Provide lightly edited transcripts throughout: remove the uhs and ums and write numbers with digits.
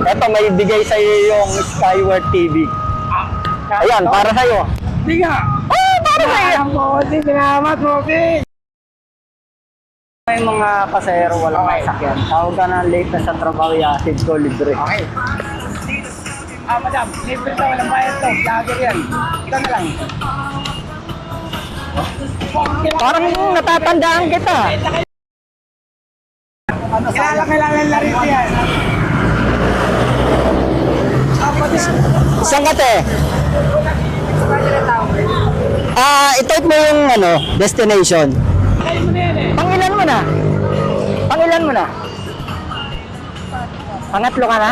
Eto, may bigay sa iyo yung Skyward TV. Ayan, para sa iyo. Hindi nga. Oh, para sa iyo. Bossing, salamat, bossing. May mga pasahero walang sasakyan. Tawag ka na late na sa trabaho, ihatid ko libre. Okay. Madam, libre to, walang bayad to. Vlogger yan. Ito na lang. Parang natatandaan kita. Kilala na rin yan. Saan ka te? I-type mo yung destination. Kaya mo na yan eh. Pangilan mo na? Pangilan mo na? Pangatlo ka na?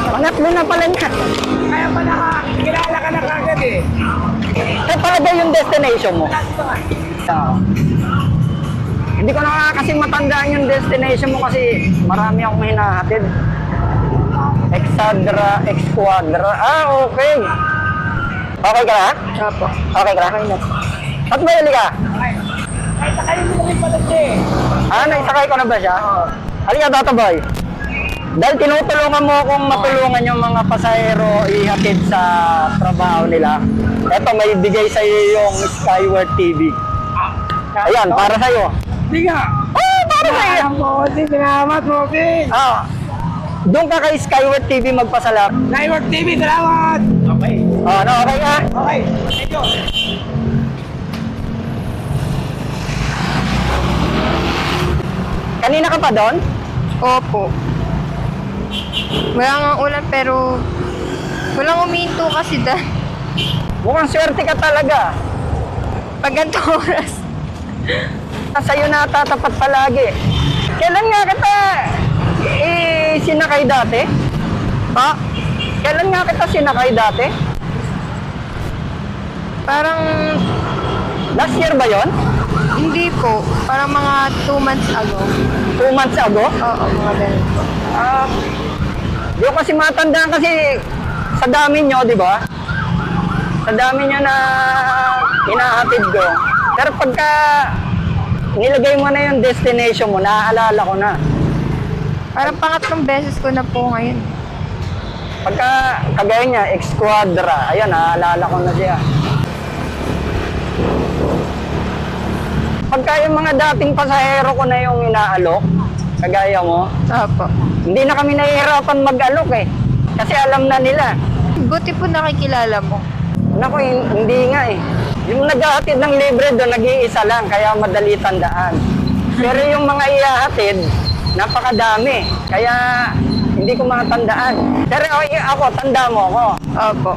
Pangatlo na pala niya. Kaya pa kilala ka na kagad eh. Eh, para ba yung destination mo? Hindi ko na kasi matandaan yung destination mo kasi marami akong hinahatid. Exadra, Exquadra. Okay. Okay ka na? Opo. Okay ka na? Okay na. Ba't mayali ka? Ay, sakay mo na rin pala siya eh. Naisakay ko na ba siya? Halika, Tata Boy. Dahil tinutulungan mo akong matulungan yung mga pasahero ihatid sa trabaho nila. Eto, may bigay sa iyo yung Skyward TV. Ayan, para sa iyo. Hindi nga. Oh, para sa iyo. Bossing, salamat, bossing. Doon ka kay Skyward TV magpasalap. Skyward TV, salamat. Okay. Okay ka? Okay. Thank you. Kanina ka pa doon? Opo. Wala nga ulan pero walang uminto kasi dahil Mukhang swerte ka talaga. pag ganito oras. Sa'yo natatapat palagi. Kailan nga kita sinakay dati? Pa, Kailan nga kita sinakay dati? parang Last year ba yon? hindi po. Parang mga 2 months ago. 2 months ago? Oo, mga ganun. Di ko kasi matandaan kasi sa dami nyo, di ba? Sa dami nyo na hinahatid ko. Pero pagka nilagay mo na yung destination mo, naaalala ko na. Parang pangatlong beses ko na po ngayon. Pagka kagaya niya, Exquadra, ayan, naaalala ko na siya. Pagka yung mga dating pasahero ko na yung inaalok, kagaya mo, Opo. hindi na kami nahihirapan mag-alok eh. Kasi alam na nila. Buti po nakikilala mo. Naku, hindi nga eh. Yung naghahatid ng libre doon, nag-iisa lang, kaya madali tandaan. Pero yung mga ihahatid, napakadami. Kaya hindi ko matandaan. Pero ako, tanda mo ako. Opo.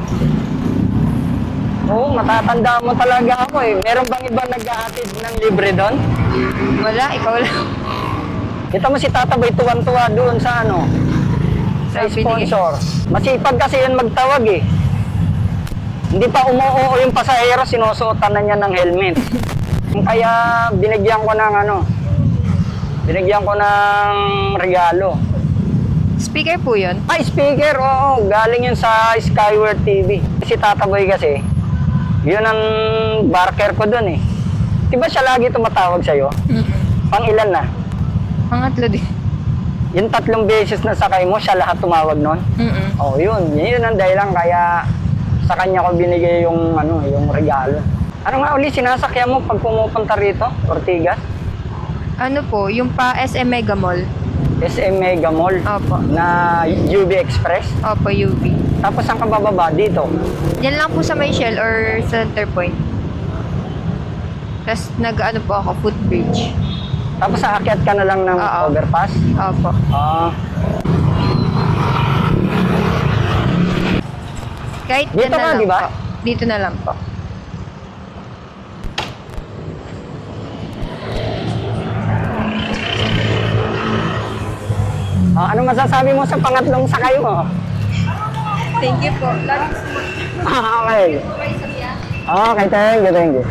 Oo, matatanda mo talaga ako eh. Meron bang ibang naghahatid ng libre doon? Wala, ikaw lang. Kita mo si Tata Boy, tuwan-tuwa doon sa sa Sabi sponsor. Masipag kasi yan magtawag eh. Hindi pa umuoo yung pasahero, sinusuotan na niya ng helmet. Kaya binigyan ko ng binigyan ko ng regalo. Speaker po yun. Speaker, oo, galing yun sa Skyward TV. Si Tata Boy kasi, yun ang barker ko dun eh. Di ba siya lagi tumatawag sa'yo? Pang ilan na? Pangatlo din. Yung 3 beses na sakay mo, siya lahat tumawag nun? Oh, yun. Yun ang dahilan kaya sa kanya ko binigay yung yung regalo. Ano nga uli sinasakyan mo pag pumupunta rito, Ortigas? Ano po, yung pa SM Mega Mall. SM Mega Mall Opo. na UB Express. Opo, UV. Tapos saan ka bababa dito? Yan lang po sa may Shell or Center Point. Tapos nag-ano po ako, footbridge. Tapos aakyat ka na lang ng Oo. overpass? Opo. Kahit Dito yan na ka, lang di ba? po. Dito na lang po. Ano masasabi mo sa pangatlong sakay mo? Thank you po. Okay. Okay, thank you, thank you.